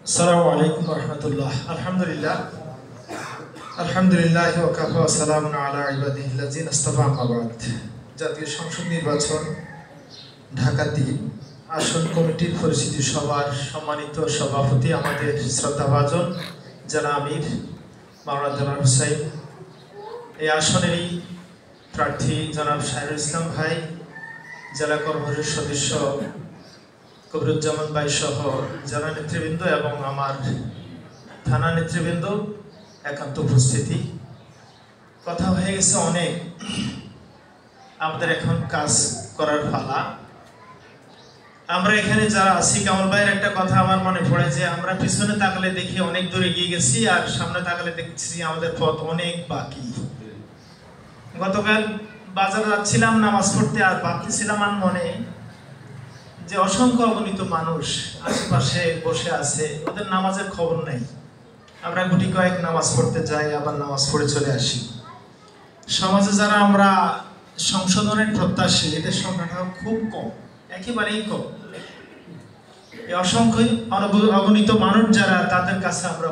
আসসালামু আলাইকুম ওয়া রাহমাতুল্লাহ। আলহামদুলিল্লাহ আলহামদুলিল্লাহি ওয়া কাফা ওয়া সালামুন আলা ইবাদিহিল্লাযিনা ইসতাফা আম্মা বাদ। জাতীয় সংসদ নির্বাচন ঢাকা ৩ আসন কমিটির পরিচিতি সভার সম্মানিত সভাপতি আমাদের শ্রদ্ধাভাজন জনাব আমির মাওলানা জনাব হুসাইন, এই আসনেরই প্রার্থী জনাব শাহরুল ইসলাম ভাই, জেলা কর্মসূচির সদস্য কবিরুজ্জামান ভাই সহ জেলা নেতৃবৃন্দ এবং আমার থানা নেতৃবৃন্দ একান্ত উপস্থিতি। কথা হয়ে গেছে অনেক, আমাদের এখন কাজ করার পালা। আমরা এখানে যারা আছি, কামাল ভাইয়ের একটা কথা আমার মনে পড়ে যে আমরা পিছনে তাকালে দেখি অনেক দূর এগিয়ে গেছি, আর সামনে তাকালে দেখছি আমাদের পথ অনেক বাকি। গতকাল বাজারে যাচ্ছিলাম নামাজ পড়তে, আর ভাবতেছিলাম আর মনে যে অসংখ্য অগণিত মানুষ আশেপাশে বসে আছে, ওদের নামাজের খবর নেই। আমরা গুটি কয়েক নামাজ পড়তে যাই, আবার নামাজ পড়ে চলে আসি। সমাজে যারা আমরা সংশোধনের প্রত্যাশী, এদের সংখ্যাটাও খুব কম, একেবারেই কম। এই অসংখ্য অগণিত মানুষ যারা, তাদের কাছে আমরা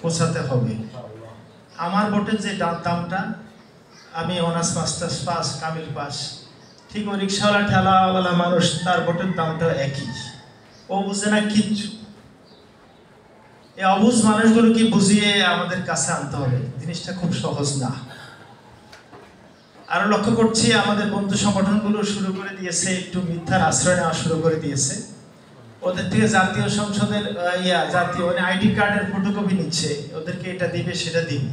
পৌঁছাতে হবে। আমার ভোটের যে দামটা, আমি honours masters pass, Kamil pass, ঠিক ওই রিক্সাওয়ালা ঠেলাওয়ালা মানুষ, তার ভোটের দামটা একই। ও বুঝে না কিচ্ছু। এই অবুঝ মানুষগুলোকে বুঝিয়ে আমাদের কাছে আনতে হবে, জিনিসটা খুব সহজ না। আরো লক্ষ্য করছি আমাদের বন্ধু সংগঠনগুলো শুরু করে দিয়েছে, একটু মিথ্যার আশ্রয় নেওয়া শুরু করে দিয়েছে। ওদের থেকে জাতীয় সংসদের জাতীয় আইডি কার্ডের ফটোকপি নিচ্ছে, ওদেরকে এটা দিবে সেটা দিবে,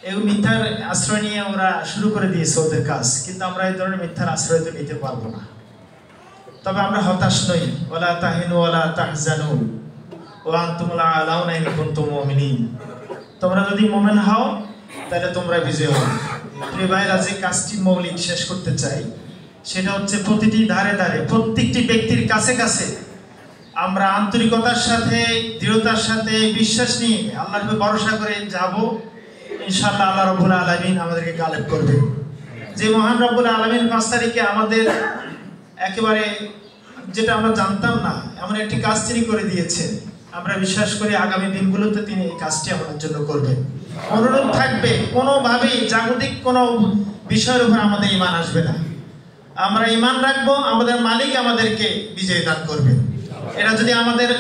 এই মিথ্যার আশ্রয় নিয়ে ওরা শুরু করে দিয়েছে ওদের কাজ। কিন্তু আমরা এই ধরনের মিথ্যার আশ্রয় তো নিতে পারবো না। তবে আমরা হতাশ নই। ওয়ালা তাহিনু ওয়ালা তাহজানু ওয়া আনতুমুল আ'লাউনা ইন কুনতুম মুমিনিন। তোমরা যদি মুমিন হও তাহলে তোমরা বিজয় হবে। প্রিয় ভাইরা, যে কাজটি মৌলিক শেষ করতে চাই, সেটা হচ্ছে প্রতিটি ধারে ধারে, প্রত্যেকটি ব্যক্তির কাছে কাছে আমরা আন্তরিকতার সাথে, দৃঢ়তার সাথে, বিশ্বাস নিয়ে আল্লাহর উপর ভরসা করে যাব। ইনশাআল্লাহ আল্লাহ রাব্বুল আলামিন আমাদেরকে গালেব করবে। যে মহান রাব্বুল আলামিন 5 তারিখে আমাদের একেবারে যেটা আমরা জানতাম না, এমন একটি কাজ তিনি করে দিয়েছেন। আমরা বিশ্বাস করি আগামী দিনগুলোতে তিনি এই কাজটি আমাদের জন্য করবেন। অনুরোধ থাকবে, কোনোভাবেই জাগতিক কোনো বিষয়ের উপর আমাদের ঈমান আসবে না। আমরা ঈমান রাখবো, আমাদের মালিক আমাদেরকে বিজয় দান করবেন। এটা যদি আমাদের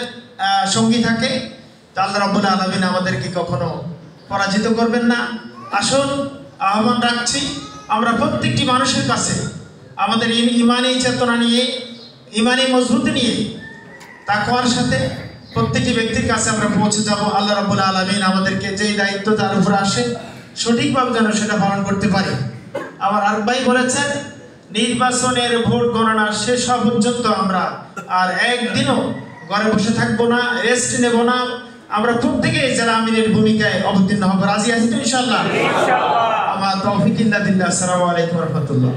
সঙ্গী থাকে, তাহলে আল্লাহ রাব্বুল আলামিন আমাদেরকে কখনো পরাজিত করবেন না। আসুন, আহ্বান রাখছি আমরা প্রত্যেকটি মানুষের কাছে আমাদের ইমানি চেতনা নিয়ে, ইমানি মজবুতি নিয়ে, তাকওয়ার সাথে প্রত্যেকটি ব্যক্তির কাছে আমরা পৌঁছে যাব। আল্লাহ রাব্বুল আলামিন আমাদেরকে যেই দায়িত্ব তার উপর আসে সঠিকভাবে যেন সেটা পালন করতে পারি। আমার আর ভাই বলেছেন, নির্বাচনের ভোট গণনা শেষ হওয়া পর্যন্ত আমরা আর একদিনও ঘরে বসে থাকবো না, রেস্ট নেব না। আমরা প্রত্যেকে যারা আমিরের ভূমিকায় অবতীর্ণ হব। রাজি আছি তো ইনশাআল্লাহ? আমার তৌফিক ইল্লা বিল্লাহ। আসসালামু আলাইকুম ওয়া রাহমাতুল্লাহ।